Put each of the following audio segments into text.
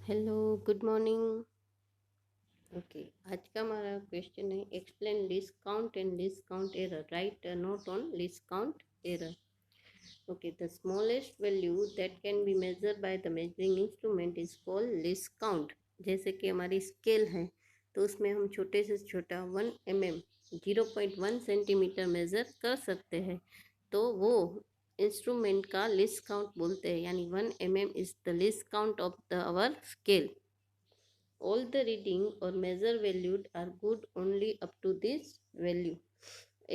Hello, good morning. Okay, आज का हमारा क्वेश्चन है explain list count and list count error, right note on list count error. Okay, the smallest value that can be measure by the measuring instrument is called list count. जैसे कि हमारी scale है तो उसमें हम छोटे से छोटा 1 mm 0.1 सेंटीमीटर मेज़र कर सकते हैं, तो वो इंस्ट्रूमेंट का लिस्ट काउंट बोलते हैं, यानी 1 mm is the least count of the our scale. All the reading or measure valued are good only up to this value.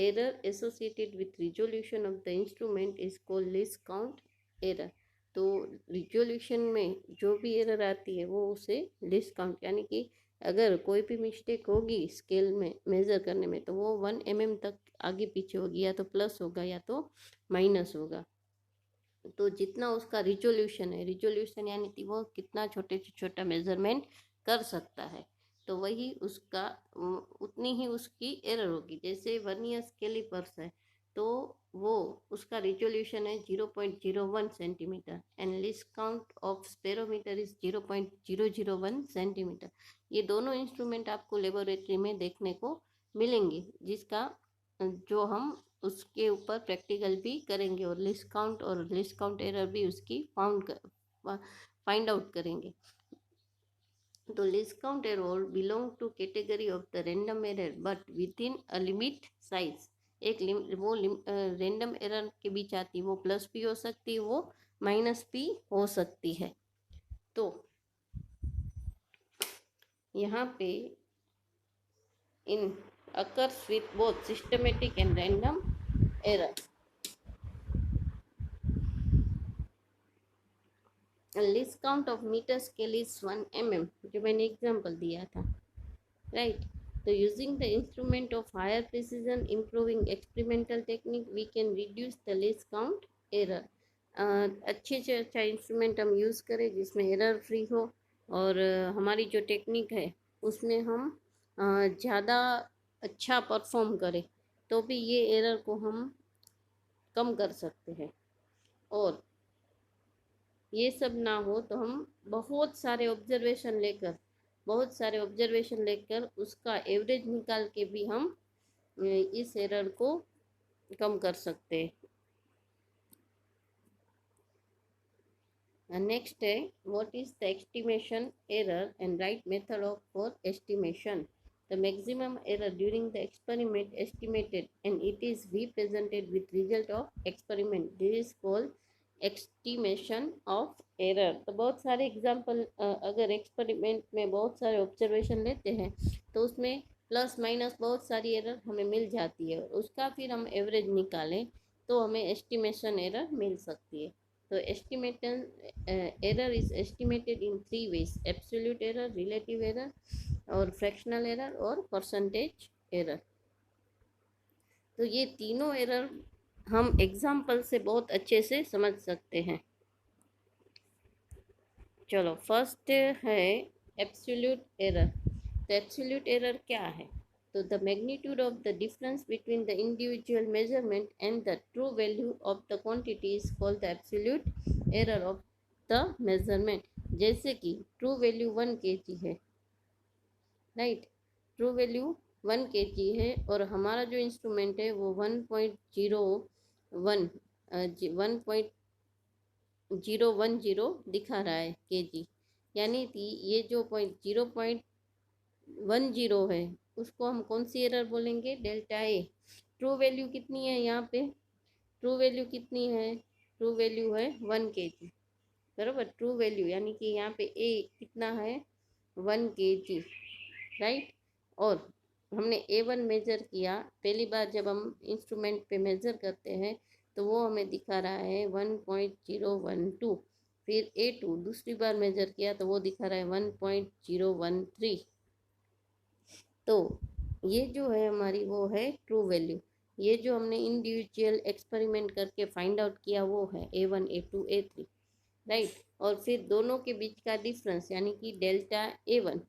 Error associated with resolution of the instrument is called least count error. तो resolution में जो भी error आती है वो उसे list count, यानी कि अगर कोई भी मिस्टेक होगी स्केल में मेज़र करने में तो वो 1 mm तक आगे पीछे होगी, या तो प्लस होगा या तो माइनस होगा। तो जितना उसका रिजोल्यूशन है, रिजोल्यूशन यानी कि वो कितना छोटे से छोटा मेजरमेंट कर सकता है, तो वही उसका उतनी ही उसकी एरर होगी। जैसे वर्नियर कैलिपर्स है तो वो उसका रिजोल्यूशन है 0.01 centimetre and list count of spherometer is 0.001 centimetre. ये दोनों इंस्ट्रूमेंट आपको लेबोरेटरी में देखने को मिलेंगे, जिसका जो हम उसके ऊपर प्रैक्टिकल भी करेंगे और लिस्ट काउंट एरर भी उसकी फाइंड आउट करेंगे। तो least count error belong to category of the random error but within a limit size. एक वो रैंडम एरर के बीच आती है, वो प्लस भी हो सकती है, वो माइनस भी हो सकती है। तो यहाँ पे in occurs with both systematic and random error. Least count of meter scale is 1 mm, जो मैंने एग्जांपल दिया था, राइट। तो using the instrument of higher precision improving experimental technique we can reduce the least count error. अच्छे से अच्छा instrument हम use करें जिसमें एरर फ्री हो, और हमारी जो टेक्निक है उसमें हम ज़्यादा अच्छा परफॉर्म करें, तो भी ये एरर को हम कम कर सकते हैं। और ये सब ना हो तो हम बहुत सारे ऑब्जर्वेशन लेकर उसका एवरेज निकाल के भी हम इस एरर को कम कर सकते हैं। नेक्स्ट है what is the estimation error and right method of for estimation. The maximum error during the experiment estimated and it is represented with result of experiment, this is called estimation of error. तो बहुत सारे example, अगर experiment में बहुत सारे observation लेते हैं तो उसमें प्लस माइनस बहुत सारी एरर हमें मिल जाती है, और उसका फिर हम एवरेज निकालें तो हमें एस्टिमेशन एरर मिल सकती है। तो estimation error is estimated in 3 ways: absolute error, relative error और फ्रैक्शनल एरर और परसेंटेज एरर। तो ये तीनों एरर हम एग्जाम्पल से बहुत अच्छे से समझ सकते हैं। चलो, फर्स्ट है एब्सोल्यूट एरर। तो एब्सोल्यूट एरर क्या है? तो the magnitude of the difference between the individual measurement and the true value of the quantity is called the absolute error of the measurement. जैसे कि ट्रू वैल्यू 1 kg है, right. True value 1 kg है और हमारा जो instrument है वो 1.01 1.010 दिखा रहा है kg, यानी कि ये जो 0.10 है उसको हम कौन सी एरर बोलेंगे? Delta A. ट्रू वैल्यू कितनी है यहाँ पे? ट्रू वैल्यू कितनी है? ट्रू वैल्यू है 1 kg, बराबर। ट्रू वैल्यू यानी कि यहाँ पे ए कितना है? 1 kg, राइट। और हमने A1 मेजर किया, पहली बार जब हम इंस्ट्रूमेंट पे मेजर करते हैं तो वो हमें दिखा रहा है 1.012। फिर A2 दूसरी बार मेजर किया तो वो दिखा रहा है 1.013। तो ये जो है हमारी वो है ट्रू वैल्यू। ये जो हमने इंडिविजुअल एक्सपेरिमेंट करके फाइंड आउट किया वो है A1 A2 A3, राइट। और फिर दोनों के बीच का डिफरेंस यानी कि डेल्टा A1,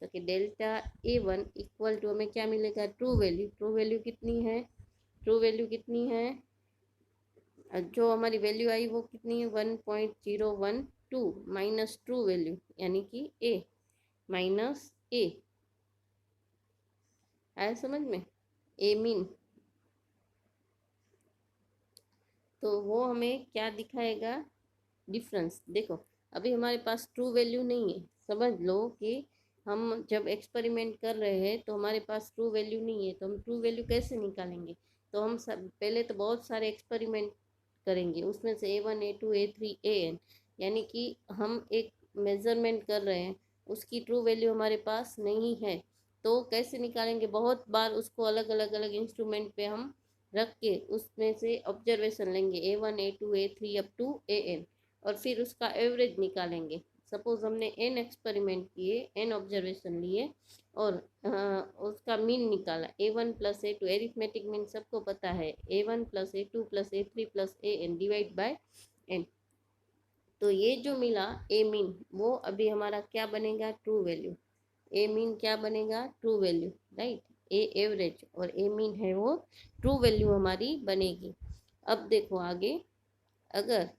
तो कि डेल्टा A1 इक्वल टू हमें क्या मिलेगा? True value. ट्रू वैल्यू कितनी है? ट्रू वैल्यू कितनी है? जो हमारी वैल्यू आई वो कितनी है? 1.01 टू माइनस ट्रू वैल्यू यानी कि ए माइनस ए, आया समझ में, ए मीन। तो वो हमें क्या दिखाएगा, डिफरेंस। देखो अभी हमारे पास ट्रू वैल्यू नहीं है, समझ लो कि हम जब एक्सपेरिमेंट कर रहे हैं तो हमारे पास ट्रू वैल्यू नहीं है, तो हम ट्रू वैल्यू कैसे निकालेंगे। तो हम सब पहले तो बहुत सारे एक्सपेरिमेंट करेंगे, उसमें से A1 A2 A3 AN, यानी कि हम एक मेजरमेंट कर रहे हैं, उसकी ट्रू वैल्यू हमारे पास नहीं है, तो कैसे निकालेंगे, बहुत बार उसको अलग अलग अलग इंस्ट्रूमेंट पे हम रख के उसमें से ऑब्जर्वेशन लेंगे A1 A2 A3 up to AN, और फिर उसका एवरेज निकालेंगे। सपोज हमने एन एक्सपेरिमेंट किए, एन ऑब्जर्वेशन लिए और उसका मीन निकाला, A1 plus A2, arithmetic mean सबको पता है, A1 plus A2 plus A3 plus AN divide by N. तो ये जो मिला ए मीन, वो अभी हमारा क्या बनेगा, ट्रू वैल्यू। ए मीन क्या बनेगा, ट्रू वैल्यू, राइट। ए एवरेज और ए मीन है वो ट्रू वैल्यू हमारी बनेगी। अब देखो आगे, अगर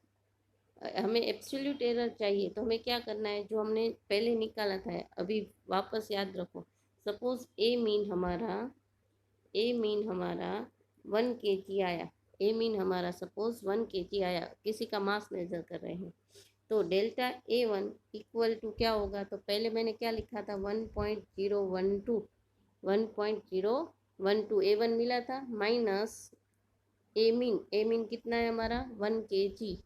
हमें एब्सोल्यूट एरर चाहिए तो हमें क्या करना है, जो हमने पहले निकाला था अभी वापस याद रखो। सपोज ए मीन हमारा 1 kg आया, ए मीन हमारा सपोज 1 kg आया, किसी का मास मेजर कर रहे हैं, तो डेल्टा A1 इक्वल टू क्या होगा, तो पहले मैंने क्या लिखा था, 1.012, 1.012 A1 मिला था माइनस ए मीन कितना है हमारा 1 kg,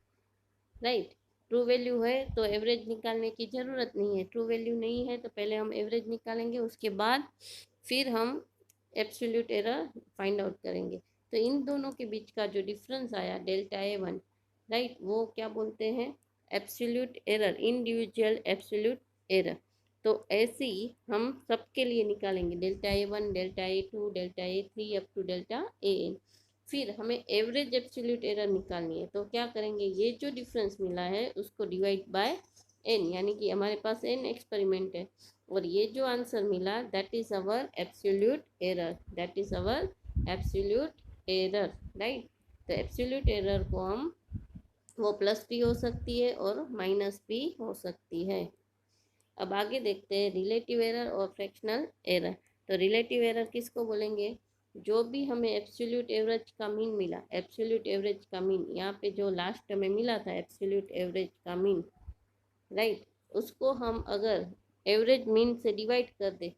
राइट। ट्रू वैल्यू है तो एवरेज निकालने की ज़रूरत नहीं है, ट्रू वैल्यू नहीं है तो पहले हम एवरेज निकालेंगे, उसके बाद फिर हम एब्सोल्यूट एरर फाइंड आउट करेंगे। तो इन दोनों के बीच का जो डिफरेंस आया डेल्टा A1, राइट, वो क्या बोलते हैं, absolute error, individual absolute error. तो ऐसे ही हम सबके लिए निकालेंगे, delta A1 delta A2 delta A3 up to delta AN। फिर हमें एवरेज एब्सोल्यूट एरर निकालनी है, तो क्या करेंगे, ये जो डिफरेंस मिला है उसको डिवाइड बाय एन, यानी कि हमारे पास एन एक्सपेरिमेंट है, और ये जो आंसर मिला that is our absolute error, that is our absolute error, right. तो एब्सोल्यूट एरर को हम, वो प्लस भी हो सकती है और माइनस भी हो सकती है। अब आगे देखते हैं रिलेटिव एरर और फ्रैक्शनल एरर। तो रिलेटिव एरर किसको बोलेंगे, जो भी हमें एब्सोल्यूट एवरेज का मीन मिला, एब्सोल्यूट एवरेज का मीन यहाँ पे जो लास्ट में मिला था एब्सोल्यूट एवरेज का मीन, राइट, उसको हम अगर एवरेज मीन से डिवाइड कर दे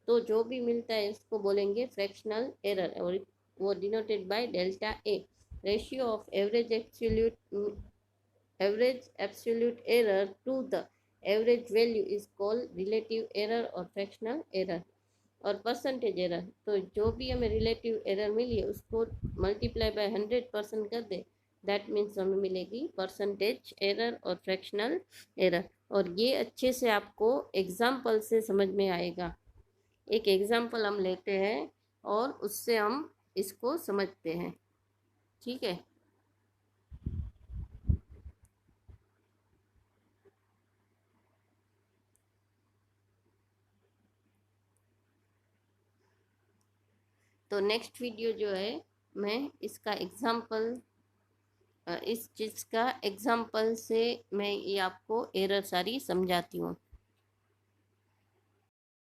तो जो भी मिलता है इसको बोलेंगे फ्रैक्शनल एरर, और वो denoted by delta A. Ratio of average absolute error to the average value is called relative error और फ्रैक्शनल एरर। और परसेंटेज एरर, तो जो भी हमें रिलेटिव एरर मिली है उसको मल्टीप्लाई बाय 100% कर दे, दैट मीन्स हमें मिलेगी परसेंटेज एरर और फ्रैक्शनल एरर। और ये अच्छे से आपको एग्जाम्पल से समझ में आएगा। एक एग्जाम्पल हम लेते हैं और उससे हम इसको समझते हैं, ठीक है। तो नेक्स्ट वीडियो जो है, मैं इसका एग्जाम्पल, इस चीज़ का एग्जाम्पल से मैं ये आपको एरर सारी समझाती हूँ।